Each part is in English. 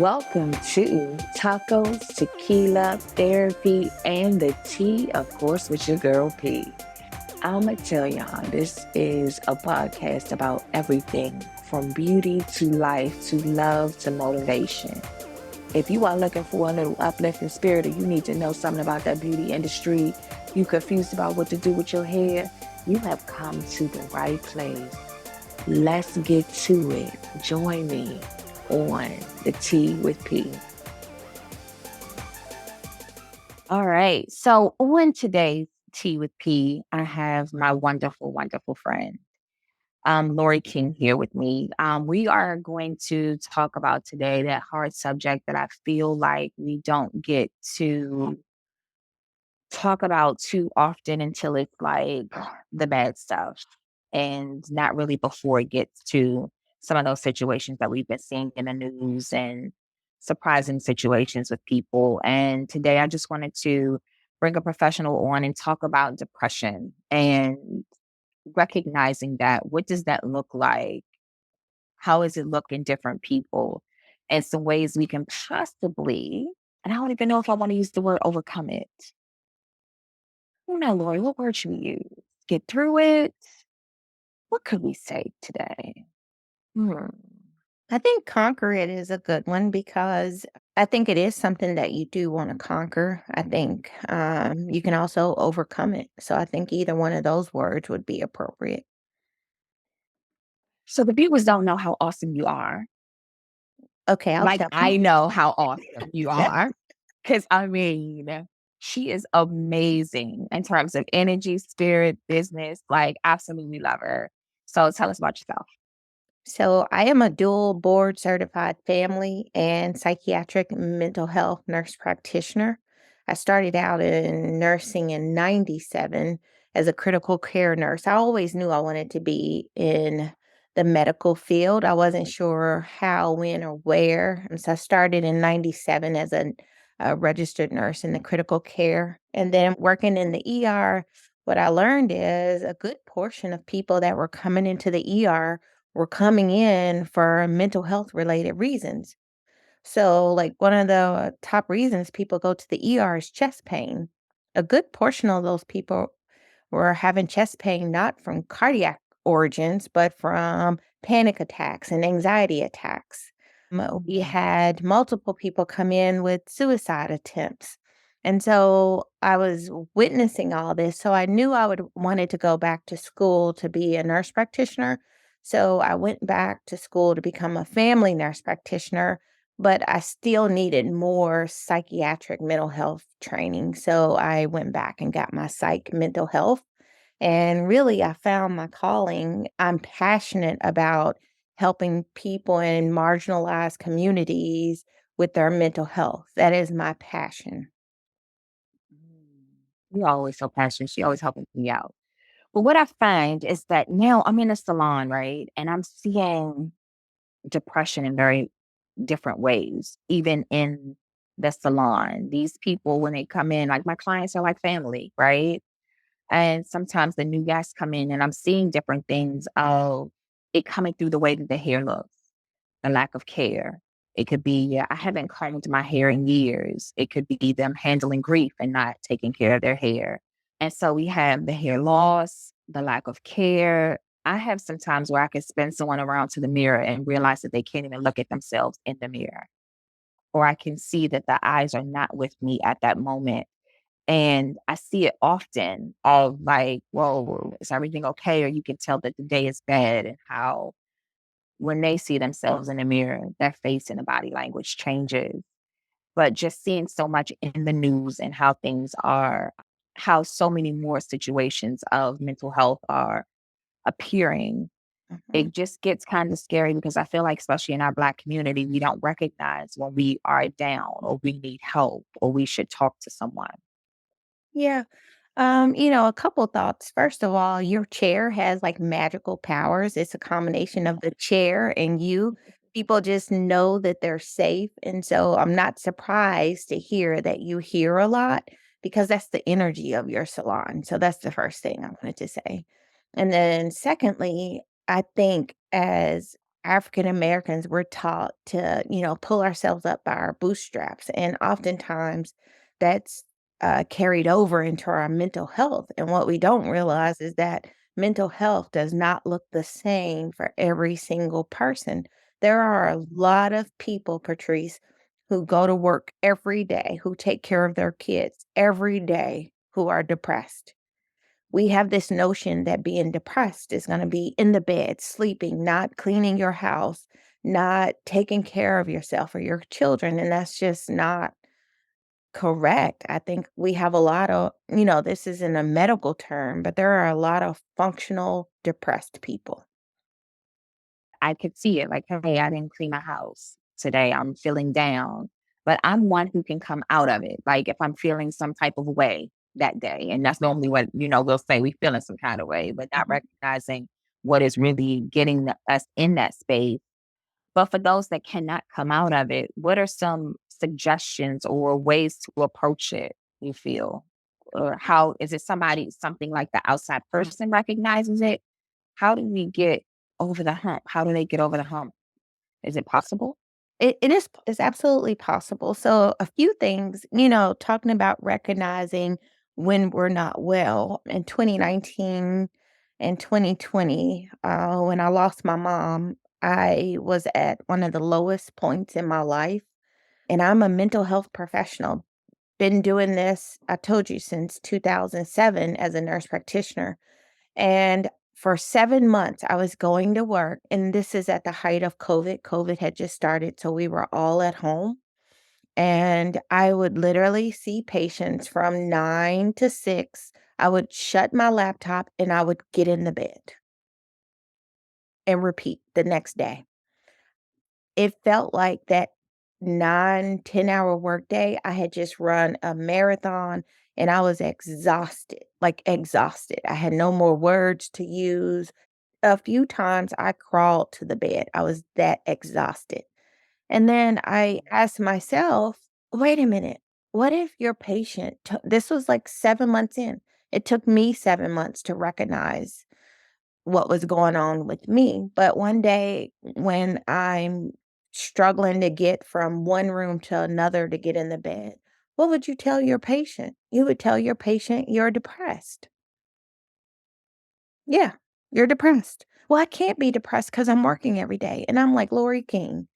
Welcome to Tacos, Tequila, Therapy, and the Tea, of course, with your girl P. I'm going to tell y'all, this is a podcast about everything from beauty to life to love to motivation. If you are looking for a little uplifting spirit or you need to know something about that beauty industry, you confused about what to do with your hair, you have come to the right place. Let's get to it. Join me on the Tea with P. All right. So on today's Tea with P, I have my wonderful, wonderful friend, Lorri King here with me. We are going to talk about today that hard subject that I feel like we don't get to talk about too often until it's like the bad stuff and not really before it gets to some of those situations that we've been seeing in the news and surprising situations with people. And today I just wanted to bring a professional on and talk about depression and recognizing that. What does that look like? How does it look in different people? And some ways we can possibly, and I don't even know if I want to use the word overcome it. Oh, now, Lori, what word should we use? Get through it? What could we say today? Hmm. I think conquer it is a good one because I think it is something that you do want to conquer. I think you can also overcome it. So I think either one of those words would be appropriate. So the viewers don't know how awesome you are. Okay, I'll Like tell I know how awesome you are. Because I mean, she is amazing in terms of energy, spirit, business. Like, absolutely love her. So tell us about yourself. So, I am a dual board certified family and psychiatric mental health nurse practitioner. I started out in nursing in 97 as a critical care nurse. I always knew I wanted to be in the medical field. I wasn't sure how, when, or where. And so I started in 97 as a registered nurse in the critical care. And then working in the ER, what I learned is a good portion of people that were coming into the ER were coming in for mental health related reasons. So, like one of the top reasons people go to the ER is chest pain. A good portion of those people were having chest pain not from cardiac origins, but from panic attacks and anxiety attacks. We had multiple people come in with suicide attempts. And so I was witnessing all this. So I knew I would wanted to go back to school to be a nurse practitioner. So I went back to school to become a family nurse practitioner, but I still needed more psychiatric mental health training. So I went back and got my psych mental health. And really, I found my calling. I'm passionate about helping people in marginalized communities with their mental health. That is my passion. You're always so passionate. She always helping me out. But what I find is that now I'm in a salon, right? And I'm seeing depression in very different ways, even in the salon. These people, when they come in, like my clients are like family, right? And sometimes the new guys come in and I'm seeing different things of it coming through the way that the hair looks, the lack of care. It could be, yeah, I haven't combed my hair in years. It could be them handling grief and not taking care of their hair. And so we have the hair loss, the lack of care. I have some times where I can spin someone around to the mirror and realize that they can't even look at themselves in the mirror. Or I can see that the eyes are not with me at that moment. And I see it often of like, whoa, is everything okay? Or you can tell that the day is bad and how when they see themselves in the mirror, their face and the body language changes. But just seeing so much in the news and how things are, how so many more situations of mental health are appearing, Mhm. it just gets kind of scary because I feel like, especially in our Black community, we don't recognize when we are down or we need help or we should talk to someone. Yeah. A couple thoughts. First of all, your chair has like magical powers. It's a combination of the chair and you. People just know that they're safe. And so I'm not surprised to hear that you hear a lot because that's the energy of your salon. So that's the first thing I wanted to say. And then secondly, I think as African Americans, we're taught to, pull ourselves up by our bootstraps. And oftentimes that's carried over into our mental health. And what we don't realize is that mental health does not look the same for every single person. There are a lot of people, Patrice, who go to work every day, who take care of their kids every day, who are depressed. We have this notion that being depressed is going to be in the bed, sleeping, not cleaning your house, not taking care of yourself or your children. And that's just not correct. I think we have a lot of, this isn't a medical term, but there are a lot of functional depressed people. I could see it like, hey, I didn't clean my house today. I'm feeling down, but I'm one who can come out of it. Like if I'm feeling some type of way that day, and that's normally what, we'll say we feeling some kind of way, but not Mhm. recognizing what is really getting us in that space. But for those that cannot come out of it, what are some suggestions or ways to approach it, you feel? Or how is it something like the outside person recognizes it? How do we get over the hump? How do they get over the hump? Is it possible? It's absolutely possible. So a few things, talking about recognizing when we're not well. In 2019 and 2020, when I lost my mom, I was at one of the lowest points in my life. And I'm a mental health professional. Been doing this, I told you, since 2007 as a nurse practitioner. And for 7 months, I was going to work, and this is at the height of COVID. COVID had just started, so we were all at home. And I would literally see patients from 9 to 6. I would shut my laptop and I would get in the bed and repeat the next day. It felt like that 9, 10 hour workday, I had just run a marathon and I was exhausted, like exhausted. I had no more words to use. A few times I crawled to the bed. I was that exhausted. And then I asked myself, wait a minute, what if your patient, this was like 7 months in. It took me 7 months to recognize what was going on with me. But one day when I'm struggling to get from one room to another to get in the bed, what would you tell your patient? You would tell your patient you're depressed. Yeah, you're depressed. Well, I can't be depressed because I'm working every day. And I'm like, Lorri King,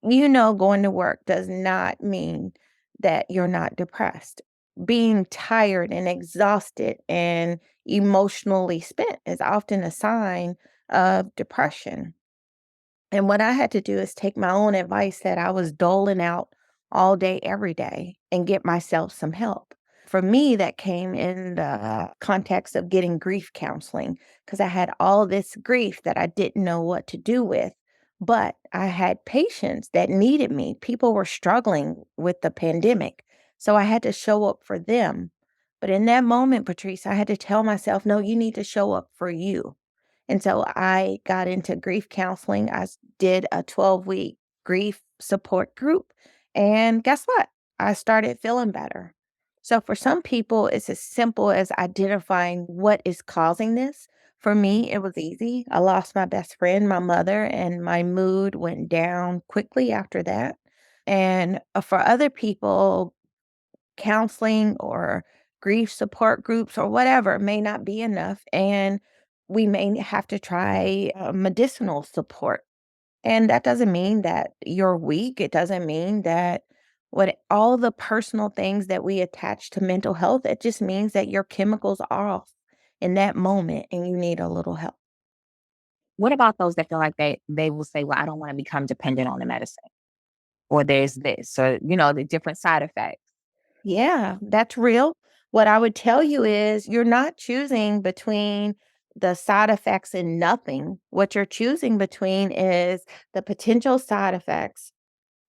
going to work does not mean that you're not depressed. Being tired and exhausted and emotionally spent is often a sign of depression. And what I had to do is take my own advice that I was doling out all day, every day, and get myself some help. For me, that came in the context of getting grief counseling because I had all this grief that I didn't know what to do with. But I had patients that needed me. People were struggling with the pandemic. So I had to show up for them. But in that moment, Patrice, I had to tell myself, no, you need to show up for you. And so I got into grief counseling. Did a 12-week grief support group. And guess what? I started feeling better. So for some people, it's as simple as identifying what is causing this. For me, it was easy. I lost my best friend, my mother, and my mood went down quickly after that. And for other people, counseling or grief support groups or whatever may not be enough. And we may have to try medicinal support. And that doesn't mean that you're weak. It doesn't mean that what all the personal things that we attach to mental health, it just means that your chemicals are off in that moment and you need a little help. What about those that feel like they will say, well, I don't want to become dependent on the medicine, or there's this, or the different side effects. Yeah, that's real. What I would tell you is you're not choosing between the side effects and nothing. What you're choosing between is the potential side effects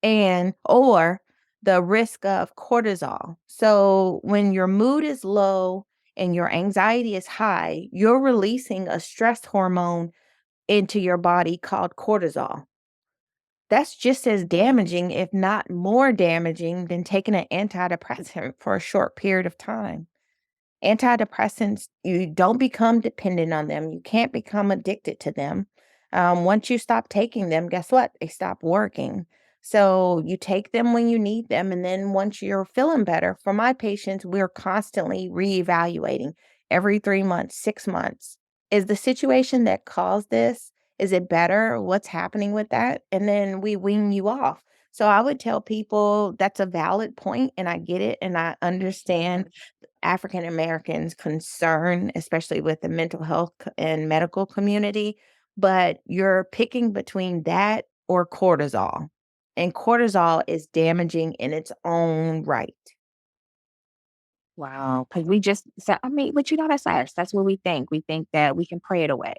and or the risk of cortisol. So when your mood is low and your anxiety is high, you're releasing a stress hormone into your body called cortisol. That's just as damaging, if not more damaging, than taking an antidepressant for a short period of time. Antidepressants, you don't become dependent on them. You can't become addicted to them. Once you stop taking them, guess what? They stop working. So you take them when you need them. And then once you're feeling better, for my patients, we're constantly reevaluating every 3 months, 6 months. Is the situation that caused this? Is it better? What's happening with that? And then we wean you off. So I would tell people that's a valid point, and I get it, and I understand African Americans' concern, especially with the mental health and medical community, but you're picking between that or cortisol, and cortisol is damaging in its own right. Wow, because we just so I mean, but you know, that's us. That's what we think. We think that we can pray it away.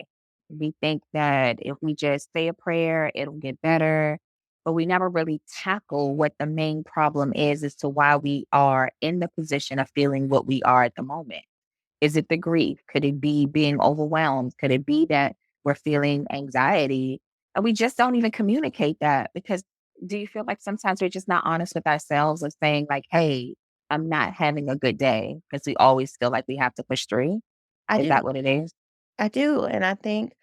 We think that if we just say a prayer, it'll get better. But we never really tackle what the main problem is as to why we are in the position of feeling what we are at the moment. Is it the grief? Could it be being overwhelmed? Could it be that we're feeling anxiety? And we just don't even communicate that because do you feel like sometimes we're just not honest with ourselves of saying, like, hey, I'm not having a good day because we always feel like we have to push through? I Is that do. what it is? I do, and I think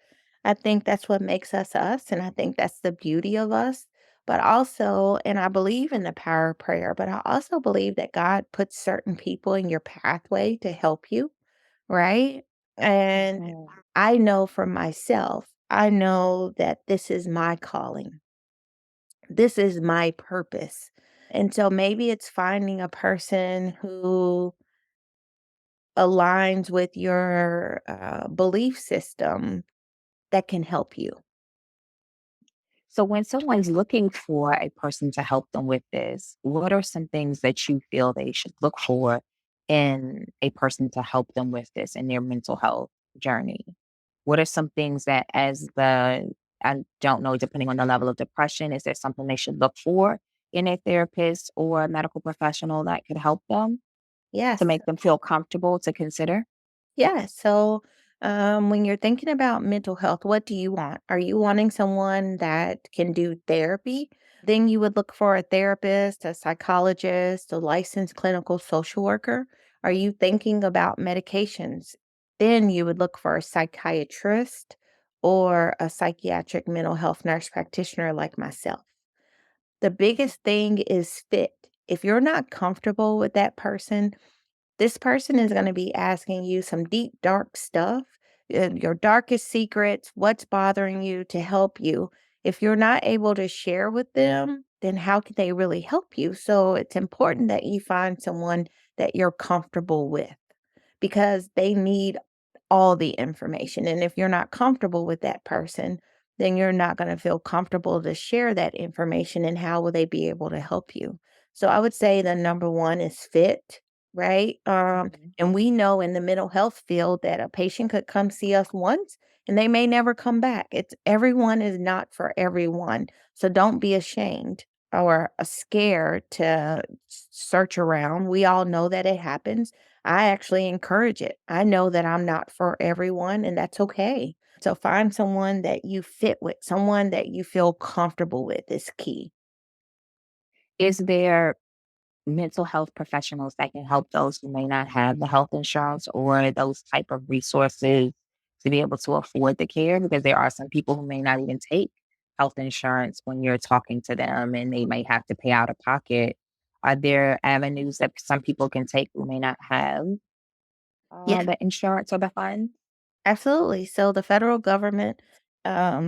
that's what makes us us, and I think that's the beauty of us. But also, and I believe in the power of prayer, but I also believe that God puts certain people in your pathway to help you, right? And Mhm. I know for myself, I know that this is my calling. This is my purpose. And so maybe it's finding a person who aligns with your belief system that can help you. So when someone's looking for a person to help them with this, what are some things that you feel they should look for in a person to help them with this in their mental health journey? What are some things that I don't know, depending on the level of depression, is there something they should look for in a therapist or a medical professional that could help them to Yes. make them feel comfortable to consider? Yeah. So, when you're thinking about mental health, what do you want? Are you wanting someone that can do therapy? Then you would look for a therapist, a psychologist, a licensed clinical social worker. Are you thinking about medications? Then you would look for a psychiatrist or a psychiatric mental health nurse practitioner like myself. The biggest thing is fit. If you're not comfortable with that person, this person is going to be asking you some deep, dark stuff, your darkest secrets, what's bothering you to help you. If you're not able to share with them, then how can they really help you? So it's important that you find someone that you're comfortable with because they need all the information. And if you're not comfortable with that person, then you're not going to feel comfortable to share that information. And how will they be able to help you? So I would say the number one is fit, right? Mhm. And we know in the mental health field that a patient could come see us once and they may never come back. It's everyone is not for everyone. So don't be ashamed or scared to search around. We all know that it happens. I actually encourage it. I know that I'm not for everyone, and that's okay. So find someone that you fit with, someone that you feel comfortable with is key. Is there mental health professionals that can help those who may not have the health insurance or those type of resources to be able to afford the care? Because there are some people who may not even take health insurance when you're talking to them and they may have to pay out of pocket. Are there avenues that some people can take who may not have Yeah. the insurance or the funds? Absolutely. So the federal government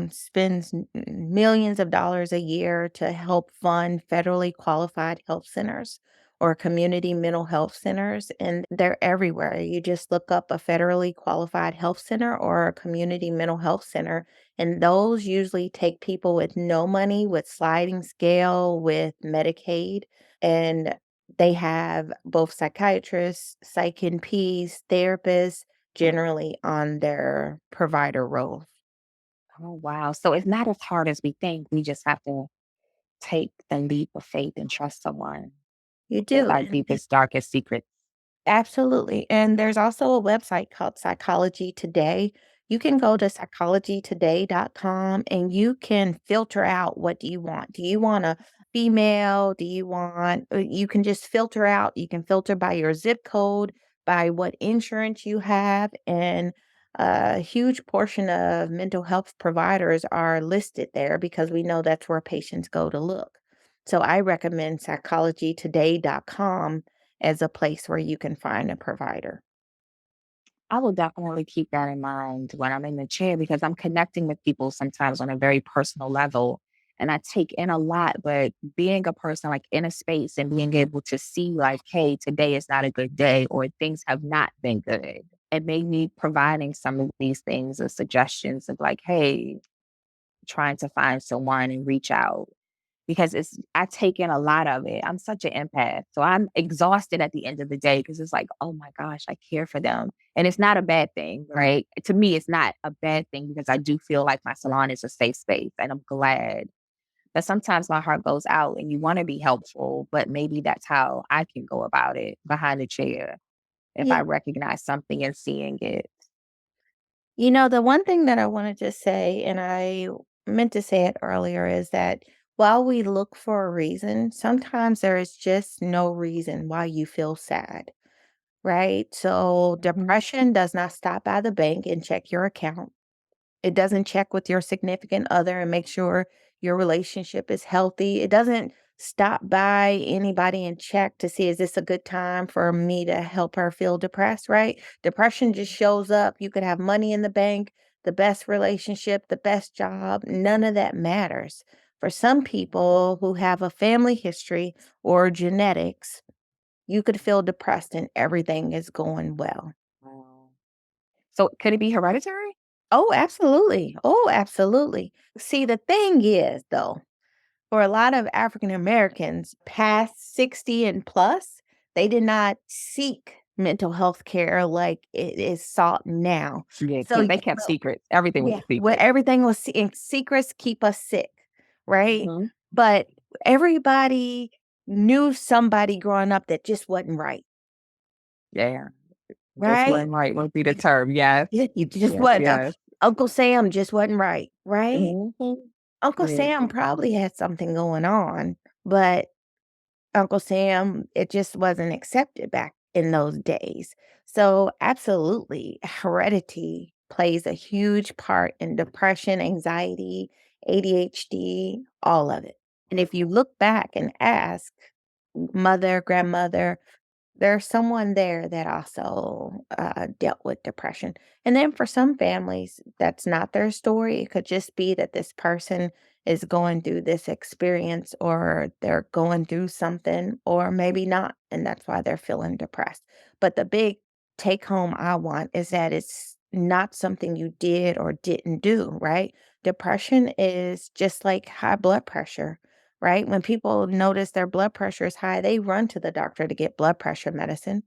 spends millions of dollars a year to help fund federally qualified health centers or community mental health centers, and they're everywhere. You just look up a federally qualified health center or a community mental health center, and those usually take people with no money, with sliding scale, with Medicaid, and they have both psychiatrists, psych NPs, therapists generally on their provider role. Oh, wow. So it's not as hard as we think. We just have to take the leap of faith and trust someone You with do, our and deepest, darkest secrets. absolutely, and there's also a website called Psychology Today. You can go to psychologytoday.com and you can filter out what do you want. Do you want a female? Do you want you can just filter out. You can filter by your zip code, by what insurance you have, and A huge portion of mental health providers are listed there because we know that's where patients go to look. So I recommend psychologytoday.com as a place where you can find a provider. I will definitely keep that in mind when I'm in the chair because I'm connecting with people sometimes on a very personal level. And I take in a lot, but being a person like in a space and being able to see, like, hey, today is not a good day or things have not been good. It made me providing some of these things or suggestions of like, hey, trying to find someone and reach out because I take in a lot of it. I'm such an empath. So I'm exhausted at the end of the day because it's like, oh my gosh, I care for them. And it's not a bad thing, right? To me, it's not a bad thing because I do feel like my salon is a safe space and I'm glad. But sometimes my heart goes out and you want to be helpful, but maybe that's how I can go about it behind the chair if Yeah. I recognize something and seeing it. The one thing that I wanted to say, and I meant to say it earlier, is that while we look for a reason, sometimes there is just no reason why you feel sad, right? So Mhm. depression does not stop by the bank and check your account. It doesn't check with your significant other and make sure your relationship is healthy. It doesn't stop by anybody and check to see, is this a good time for me to help her feel depressed, right? Depression just shows up. You could have money in the bank, the best relationship, the best job. None of that matters. For some people who have a family history or genetics, you could feel depressed and everything is going well. Wow. So could it be hereditary? Oh, absolutely. Oh, absolutely. See, the thing is, though, for a lot of African Americans past 60 and plus, they did not seek mental health care like it is sought now. Yeah, So, they kept secrets. Everything was yeah, a where secret. everything was in secrets keep us sick, right? Mhm. But everybody knew somebody growing up that just wasn't right, Yeah. Just right? wasn't right would be the term. Yes. Yeah, you just Yes, wasn't. yes. Uncle Sam just wasn't right, right? Mhm. Uncle Yeah. Sam probably had something going on, but Uncle Sam, it just wasn't accepted back in those days. So, absolutely, heredity plays a huge part in depression, anxiety, ADHD, all of it. And if you look back and ask mother, grandmother, there's someone there that also dealt with depression. And then for some families, that's not their story. It could just be that this person is going through this experience or they're going through something, or maybe not. And that's why they're feeling depressed. But the big take home I want is that it's not something you did or didn't do, right? Depression is just like high blood pressure, right? When people notice their blood pressure is high, they run to the doctor to get blood pressure medicine.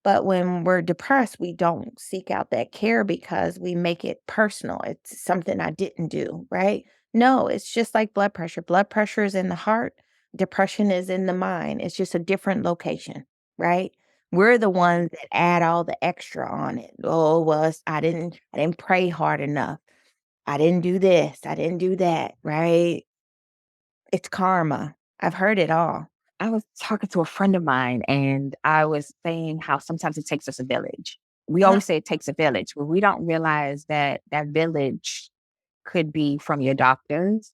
But when we're depressed, we don't seek out that care because we make it personal. It's something I didn't do, right? No, it's just like blood pressure. Blood pressure is in the heart, depression is in the mind. It's just a different location, right? We're the ones that add all the extra on it. Oh, well, I didn't pray hard enough. I didn't do this. I didn't do that, right? It's karma. I've heard it all. I was talking to a friend of mine and I was saying how sometimes it takes us a village. We Uh, always say it takes a village, but we don't realize that that village could be from your doctors.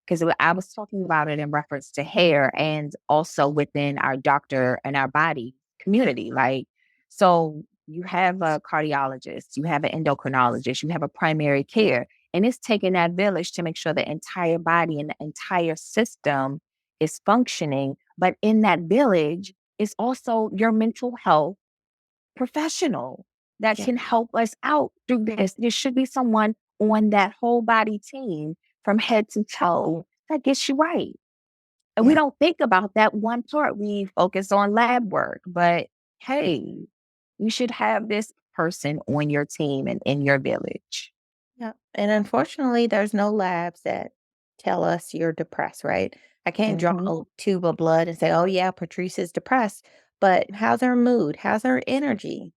Because I was talking about it in reference to hair and also within our doctor and our body community. Like, so you have a cardiologist, you have an endocrinologist, you have a primary care, and it's taking that village to make sure the entire body and the entire system is functioning. But in that village is also your mental health professional that yeah, can help us out through this. There should be someone on that whole body team from head to toe that gets you right. And we yeah, don't think about that one part. We focus on lab work, but hey, you should have this person on your team and in your village. yeah. And unfortunately, there's no labs that tell us you're depressed, right? I can't draw Mhm. a tube of blood and say, oh, yeah, Patrice is depressed. But how's her mood? How's her energy?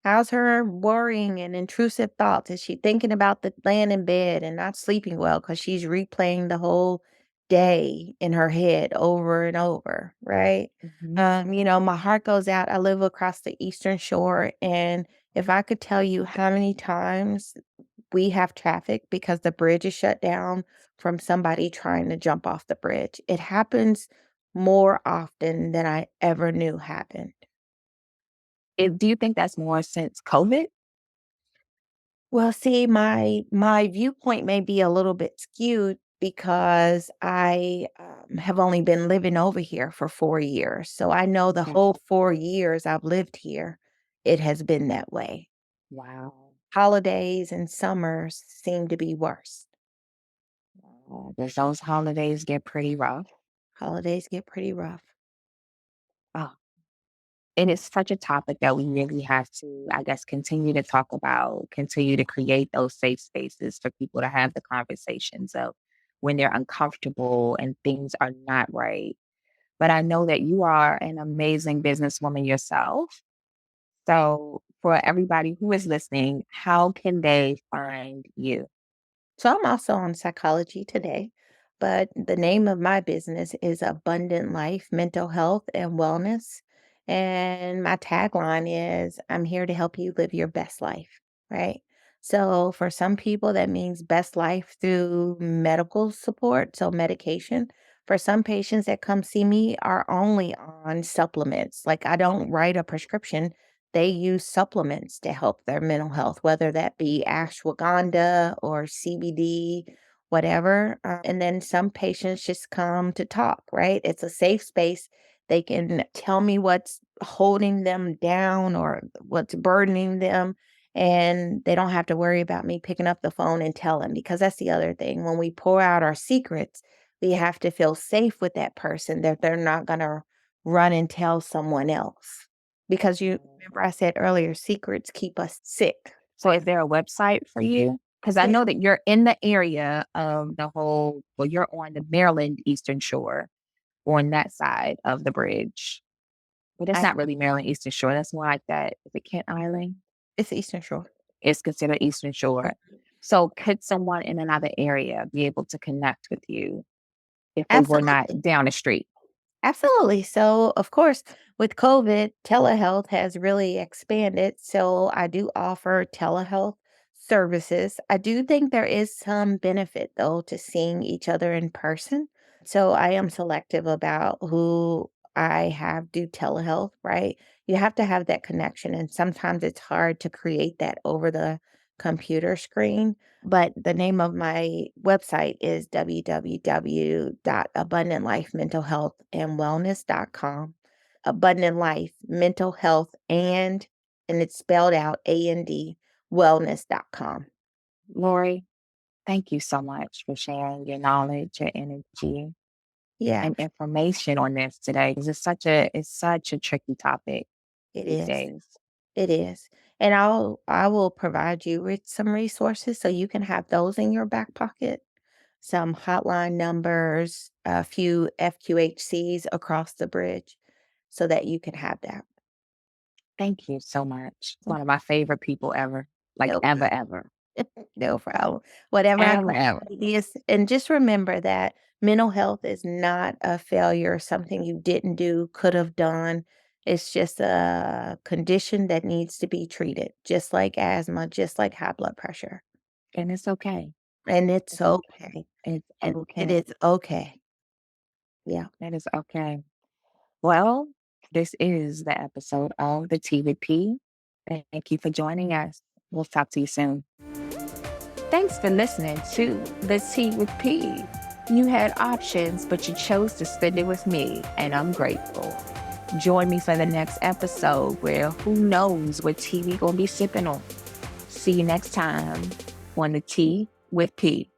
How's her worrying and intrusive thoughts? Is she thinking about the laying in bed and not sleeping well because she's replaying the whole day in her head over and over, right? Mhm. My heart goes out. I live across the Eastern Shore, and If I could tell you how many times we have traffic because the bridge is shut down from somebody trying to jump off the bridge. It happens more often than I ever knew happened. Do you think that's more since COVID? Well, see, my viewpoint may be a little bit skewed because I have only been living over here for 4 years. So I know the Okay. whole 4 years I've lived here, it has been that way. Wow. Holidays and summers seem to be worse. Does those holidays get pretty rough? Holidays get pretty rough. Oh, and it's such a topic that we really have to, I guess, continue to talk about, continue to create those safe spaces for people to have the conversations of when they're uncomfortable and things are not right. But I know that you are an amazing businesswoman yourself. So, for everybody who is listening, how can they find you? So I'm also on Psychology Today, but the name of my business is Abundant Life Mental Health and Wellness. And my tagline is I'm here to help you live your best life, right? So for some people, that means best life through medical support, so medication. For some patients that come see me are only on supplements. Like I don't write a prescription, they use supplements to help their mental health, whether that be ashwagandha or CBD, whatever. And then some patients just come to talk, right? It's a safe space. They can tell me what's holding them down or what's burdening them. And they don't have to worry about me picking up the phone and telling, because that's the other thing. When we pour out our secrets, we have to feel safe with that person that they're not going to run and tell someone else. Because you remember I said earlier, secrets keep us sick. So, is there a website for you? Because I Yeah. know that you're in the area of the whole, well, you're on the Maryland Eastern Shore, on that side of the bridge. But it's I not really Maryland Eastern Shore. That's more like that. Is it Kent Island? It's Eastern Shore. It's considered Eastern Shore. So, could someone in another area be able to connect with you if they were not Absolutely. down the street? Absolutely. So, of course, with COVID, telehealth has really expanded. So, I do offer telehealth services. I do think there is some benefit, though, to seeing each other in person. So, I am selective about who I have do telehealth, right? You have to have that connection. And sometimes it's hard to create that over the computer screen. But the name of my website is www.abundantlifementalhealthandwellness.com. Abundant Life Mental Health and it's spelled out AND wellness.com. Lori, thank you so much for sharing your knowledge, your energy, Yeah, and information on this today because it's such a tricky topic it these is. days. It is. And I will provide you with some resources so you can have those in your back pocket. Some hotline numbers, a few FQHCs across the bridge so that you can have that. Thank you so much. It's Mm, one of my favorite people ever, like No, ever, ever, no problem. Whatever I ever, got ever. ideas, and just remember that mental health is not a failure, something you didn't do, could have done. It's just a condition that needs to be treated, just like asthma, just like high blood pressure. And it's okay. And it's It's okay. okay. It's And it okay. is okay. Yeah, That is okay. Well, this is the episode of the Tea with P. Thank you for joining us. We'll talk to you soon. Thanks for listening to The Tea with P. You had options, but you chose to spend it with me, and I'm grateful. Join me for the next episode where who knows what tea we gonna be sipping on. See you next time on The Tea with P.